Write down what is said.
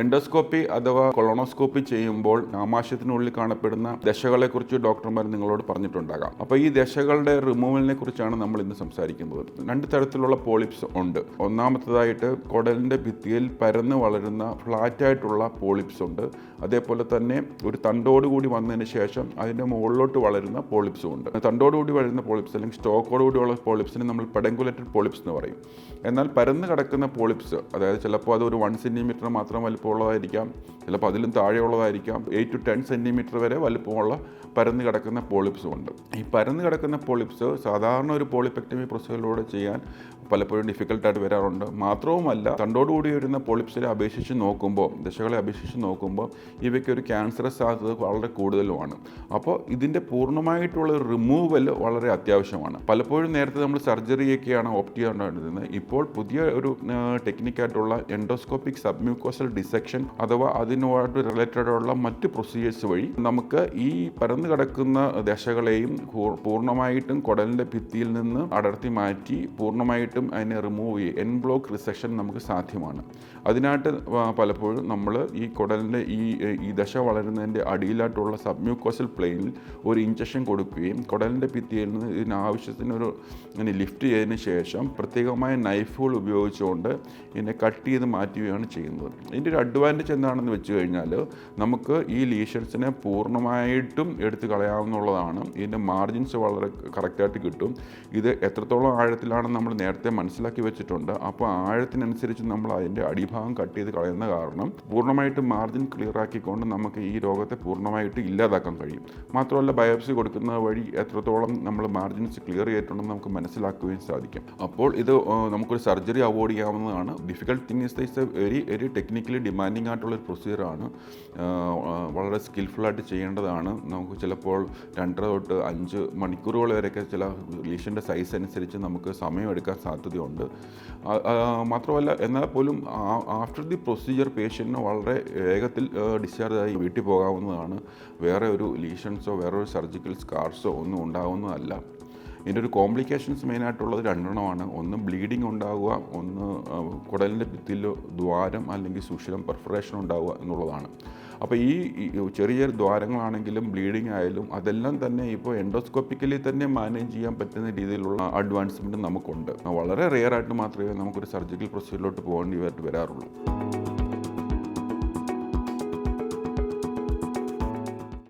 Endoscopy അഥവാ colonoscopy ചെയ്യുമ്പോൾ ആമാശയത്തിനുള്ളിൽ കാണപ്പെടുന്ന ദശകളെക്കുറിച്ച് ഡോക്ടർമാർ നിങ്ങളോട് പറഞ്ഞിട്ടുണ്ടാകാം. അപ്പോൾ ഈ ദശകളുടെ റിമൂവലിനെ കുറിച്ചാണ് നമ്മൾ ഇന്ന് സംസാരിക്കുന്നത്. രണ്ട് തരത്തിലുള്ള പോളിപ്സ് ഉണ്ട്. ഒന്നാമത്തേതായിട്ട് കുടലിൻ്റെ ഭിത്തിയിൽ പരന്ന് വളരുന്ന ഫ്ലാറ്റായിട്ടുള്ള പോളിപ്സ് ഉണ്ട്. അതേപോലെ തന്നെ ഒരു തണ്ടോടുകൂടി വന്നതിന് ശേഷം അതിൻ്റെ മുകളിലോട്ട് വളരുന്ന പോളിപ്സും ഉണ്ട്. തണ്ടോടുകൂടി വളരുന്ന പോളിപ്സ് അല്ലെങ്കിൽ സ്റ്റോക്കോടുകൂടിയുള്ള പോളിപ്സിനെ നമ്മൾ പെഡങ്കുലേറ്റഡ് പോളിപ്സ് എന്ന് പറയും. എന്നാൽ പരന്ന് കിടക്കുന്ന പോളിപ്സ്, അതായത് ചിലപ്പോൾ അത് ഒരു 1 സെൻറ്റിമീറ്റർ മാത്രം വലിപ്പമുള്ളതായിരിക്കാം, ചിലപ്പോൾ അതിലും താഴെയുള്ളതായിരിക്കാം, 8 to 10 സെൻറ്റിമീറ്റർ വരെ വലിപ്പമുള്ള പരന്ന് കിടക്കുന്ന പോളിപ്സും ഉണ്ട്. ഈ പരന്ന് കിടക്കുന്ന പോളിപ്സ് സാധാരണ ഒരു പോളിപെക്ടമി പ്രൊസീജിയറിലൂടെ ചെയ്യാൻ പലപ്പോഴും ഡിഫിക്കൽട്ടായിട്ട് വരാറുണ്ട്. മാത്രവുമല്ല, തണ്ടോടുകൂടി വരുന്ന പോളിപ്സിനെ അപേക്ഷിച്ച് നോക്കുമ്പോൾ, ദശകളെ അപേക്ഷിച്ച് നോക്കുമ്പോൾ ഇവയ്ക്ക് ഒരു ക്യാൻസറസ് സാധ്യത വളരെ കൂടുതലുമാണ്. അപ്പോൾ ഇതിൻ്റെ പൂർണ്ണമായിട്ടുള്ള റിമൂവൽ വളരെ അത്യാവശ്യമാണ്. പലപ്പോഴും നേരത്തെ നമ്മൾ സർജറിയൊക്കെയാണ് ഓപ്റ്റ് ചെയ്യാറുണ്ടായിരുന്നത്. ഇപ്പോൾ പുതിയ ഒരു ടെക്നിക്കായിട്ടുള്ള എൻഡോസ്കോപ്പിക് സബ്മ്യൂക്കോസൽ ഡിസെക്ഷൻ അഥവാ അതിനുമായിട്ട് റിലേറ്റഡുള്ള മറ്റ് പ്രൊസീജിയേഴ്സ് വഴി നമുക്ക് ഈ പരന്നു കിടക്കുന്ന ദശകളെയും പൂർണ്ണമായിട്ടും കുടലിൻ്റെ ഭിത്തിയിൽ നിന്ന് അടർത്തി മാറ്റി പൂർണ്ണമായിട്ടും അതിനെ റിമൂവ് ചെയ്യുക, എൻ ബ്ലോക്ക് റിസെക്ഷൻ നമുക്ക് സാധ്യമാണ്. അതിനായിട്ട് പലപ്പോഴും നമ്മൾ ഈ കുടലിൻ്റെ ഈ ദശ വളരുന്നതിൻ്റെ അടിയിലായിട്ടുള്ള സബ്മ്യൂക്കോസൽ പ്ലെയിനിൽ ഒരു ഇഞ്ചക്ഷൻ കൊടുക്കുകയും കുടലിൻ്റെ ഭിത്തിയിൽ നിന്ന് ഇതിനാവശ്യത്തിനൊരു ലിഫ്റ്റ് ചെയ്തതിന് ശേഷം പ്രത്യേകമായ നൈഫുകൾ ഉപയോഗിച്ചുകൊണ്ട് ഇതിനെ കട്ട് ചെയ്ത് മാറ്റുകയാണ് ചെയ്യുന്നത്. ഇതിൻ്റെ ഒരു അഡ്വാൻറ്റേജ് എന്താണെന്ന് വെച്ച് കഴിഞ്ഞാൽ നമുക്ക് ഈ ലീഷൻസിനെ പൂർണ്ണമായിട്ടും എടുത്ത് കളയാവുന്നതാണ്. ഇതിൻ്റെ മാർജിൻസ് വളരെ കറക്റ്റായിട്ട് കിട്ടും. ഇത് എത്രത്തോളം ആഴത്തിലാണെന്ന് നമ്മൾ നേരത്തെ മനസ്സിലാക്കി വെച്ചിട്ടുണ്ട്. അപ്പോൾ ആഴത്തിനനുസരിച്ച് നമ്മൾ അതിൻ്റെ അടിഭാഗം കട്ട് ചെയ്ത് കളയുന്ന കാരണം പൂർണ്ണമായിട്ട് മാർജിൻ ക്ലിയർ ആക്കിക്കൊണ്ട് നമുക്ക് ഈ രോഗത്തെ പൂർണ്ണമായിട്ട് ഇല്ലാതാക്കാൻ കഴിയും. മാത്രമല്ല, ബയോപ്സി കൊടുക്കുന്നത് വഴി എത്രത്തോളം നമ്മൾ മാർജിൻസ് ക്ലിയർ ചെയ്തിട്ടുണ്ടെന്ന് നമുക്ക് മനസ്സിലാക്കുകയും സാധിക്കും. അപ്പോൾ ഇത് നമുക്കൊരു സർജറി അവോയ്ഡ് ചെയ്യാവുന്നതാണ്. Difficult thing is the very technically demanding ആയിട്ടുള്ളൊരു പ്രൊസീജിയറാണ്. വളരെ സ്കിൽഫുള്ളായിട്ട് ചെയ്യേണ്ടതാണ്. നമുക്ക് ചിലപ്പോൾ 2.5 തൊട്ട് 5 മണിക്കൂറുകൾ വരെയൊക്കെ ചില ലീഷൻ്റെ സൈസ് അനുസരിച്ച് നമുക്ക് സമയമെടുക്കാൻ സാധ്യതയുണ്ട്. മാത്രമല്ല, എന്നാൽ പോലും ആഫ്റ്റർ ദി പ്രൊസീജിയർ പേഷ്യൻറ്റിന് വളരെ വേഗത്തിൽ ഡിസ്ചാർജ് ആയി വീട്ടിൽ പോകാവുന്നതാണ്. വേറെ ഒരു ലീഷൻസോ വേറെ ഒരു സർജിക്കൽ സ്കാർസോ ഒന്നും ഉണ്ടാകുന്നതല്ല. ഇതിൻ്റെ ഒരു കോംപ്ലിക്കേഷൻസ് മെയിനായിട്ടുള്ളത് 2 എണ്ണമാണ്. ഒന്ന് ബ്ലീഡിങ് ഉണ്ടാവുക, ഒന്ന് കുടലിൻ്റെ ഭിത്തിയിൽ ദ്വാരം അല്ലെങ്കിൽ സുഷിരം പെർഫറേഷൻ ഉണ്ടാവുക എന്നുള്ളതാണ്. അപ്പോൾ ഈ ചെറിയ ദ്വാരങ്ങളാണെങ്കിലും ബ്ലീഡിങ് ആയാലും അതെല്ലാം തന്നെ ഇപ്പോൾ എൻഡോസ്കോപ്പിക്കലി തന്നെ മാനേജ് ചെയ്യാൻ പറ്റുന്ന രീതിയിലുള്ള അഡ്വാൻസ്മെൻറ്റ് നമുക്കുണ്ട്. വളരെ റെയറായിട്ട് മാത്രമേ നമുക്കൊരു സർജിക്കൽ പ്രൊസീജിയറിലോട്ട് പോകേണ്ടി വരാറുള്ളൂ.